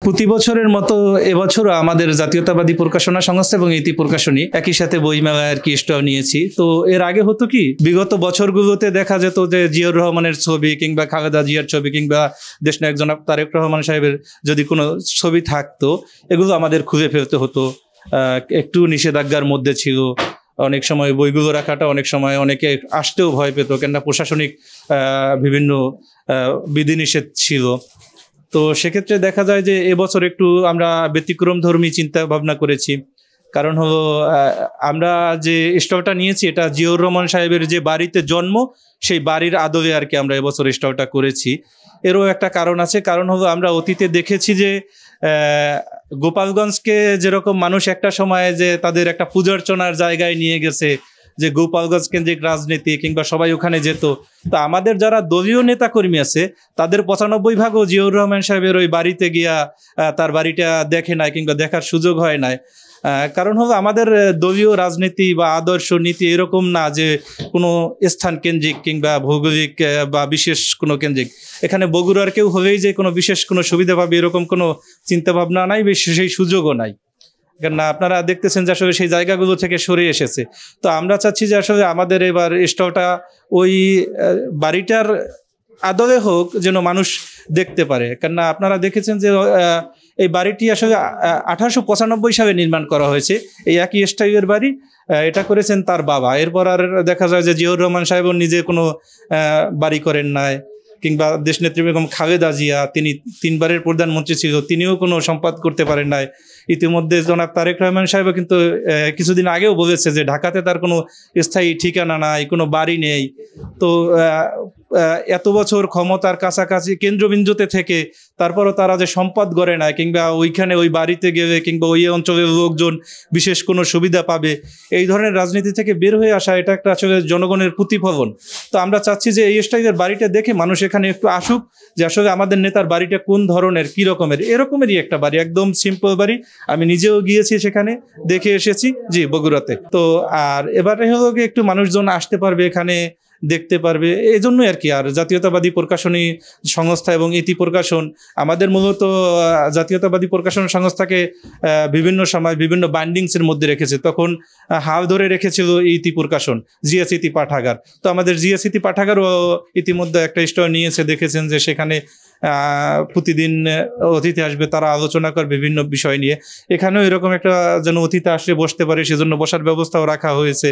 প্রতি বছরের মতো এবছরও আমাদের জাতীয়তাবাদী প্রকাশনা সংস্থা এবং ইতি প্রকাশনী একই সাথে বইমেলা আর কি স্টল নিয়েছি। তো এর আগে হতো কি, বিগত বছরগুলোতে দেখা যেত যে জিয়াউর রহমানের ছবি কিংবা খালেদা জিয়ার ছবি কিংবা দেশনায়ক জনাব তারেক রহমান সাহেবের যদি কোনো ছবি থাকতো, এগুলো আমাদের খুঁজে ফেলতে হতো, একটু নিষেধাজ্ঞার মধ্যে ছিল। অনেক সময় বইগুলো রাখাটা অনেক সময় অনেকে আসতেও ভয় পেত, কেননা প্রশাসনিক বিভিন্ন বিধিনিষেধ ছিল। তো সেক্ষেত্রে দেখা যায় যে এবছর একটু আমরা ব্যতিক্রম ধর্মী চিন্তা ভাবনা করেছি। কারণ হলো আমরা যে স্টলটা নিয়েছি এটা জিয়াউর রহমান সাহেবের যে বাড়িতে জন্ম, সেই বাড়ির আদলে আর কি আমরা এবছর স্টলটা করেছি। এরও একটা কারণ আছে, কারণ হলো আমরা অতীতে দেখেছি যে গোপালগঞ্জকে যেরকম মানুষ একটা সময় যে তাদের একটা পূজার্চনার জায়গায় নিয়ে গেছে, যে গোপালগঞ্জ কেন্দ্রিক রাজনীতি কিংবা সবাই ওখানে যেত। তো আমাদের যারা দলীয় নেতাকর্মী আছে তাদের 95% জিয়াউর রহমান সাহেবের ওই বাড়িতে গিয়া তার বাড়িটা দেখে নাই কিংবা দেখার সুযোগ হয় নাই। কারণ হলো আমাদের দলীয় রাজনীতি বা আদর্শ নীতি এরকম না যে কোনো স্থান কেন্দ্রিক কিংবা ভৌগোলিক বা বিশেষ কোনো কেন্দ্রিক। এখানে বগুড়ার কেউ হলেই যে কোনো বিশেষ কোনো সুবিধা পাবে এরকম কোনো চিন্তাভাবনা নাই, সেই সুযোগও নাই। কেননা আপনারা দেখতেছেন যে আসলে সেই জায়গাগুলো থেকে সরে এসেছে। তো আমরা চাচ্ছি যে আসলে আমাদের এবার স্টলটা ওই বাড়িটার আদলে হোক, যেন মানুষ দেখতে পারে। কেননা আপনারা দেখেছেন যে এই বাড়িটি আসলে 1895 সালে নির্মাণ করা হয়েছে, এই একই স্টাইলের বাড়ি। এটা করেছেন তার বাবা। এরপর আর দেখা যায় যে জিয়াউর রহমান সাহেবও নিজে কোনো বাড়ি করেন নাই, কিংবা দেশনেত্রী বেগম খালেদা জিয়া, তিনি 3 বারের প্রধানমন্ত্রী ছিল, তিনিও কোনো সম্পাদ করতে পারেন নাই। ইতিমধ্যে জনাব তারেক রহমান সাহেবও কিন্তু কিছুদিন আগেও বলেছে যে ঢাকাতে তার কোনো স্থায়ী ঠিকানা নাই, কোনো বাড়ি নেই। তো এত বছর ক্ষমতার কাছাকাছি কেন্দ্রবিন্দুতে থেকে তারপরও তারা যে সম্পদ গড়ে নেয় কিংবা ওইখানে ওই বাড়িতে গেলে কিংবা ওই অঞ্চলের লোকজন বিশেষ কোনো সুবিধা পাবে, এই ধরনের রাজনীতি থেকে বের হয়ে আসা, এটা একটা আসলে জনগণের প্রতিফলন। তো আমরা চাচ্ছি যে এই স্টাইলের বাড়িটা দেখে মানুষ এখানে একটু আসুক, যে আসলে আমাদের নেতার বাড়িটা কোন ধরনের, কী রকমের। এরকমেরই একটা বাড়ি, একদম সিম্পল বাড়ি। আমি নিজেও গিয়েছি সেখানে, দেখে এসেছি, জি, বগুড়াতে। তো আর এবারে হলো কি একটু মানুষজন আসতে পারবে এখানে, দেখতে পারবে, এই জন্যই আর কি। আর জাতীয়তাবাদী প্রকাশনী সংস্থা এবং ইতি প্রকাশন আমাদের মূলত জাতীয়তাবাদী প্রকাশন সংস্থাকে বিভিন্ন সময় বিভিন্ন বাইন্ডিংসের মধ্যে রেখেছে। তখন হাল ধরে রেখেছিল ইতি প্রকাশন, জিএস ইতি পাঠাগার। তো আমাদের জিএস ইতি পাঠাগারও ইতিমধ্যে একটা স্টল নিয়েছে, দেখেছেন যে সেখানে প্রতিদিন অতিথি আসবে, তারা আলোচনা করে বিভিন্ন বিষয় নিয়ে। এখানেও এরকম একটা যেন অতিথি আসলে বসতে পারে, সেজন্য বসার ব্যবস্থাও রাখা হয়েছে।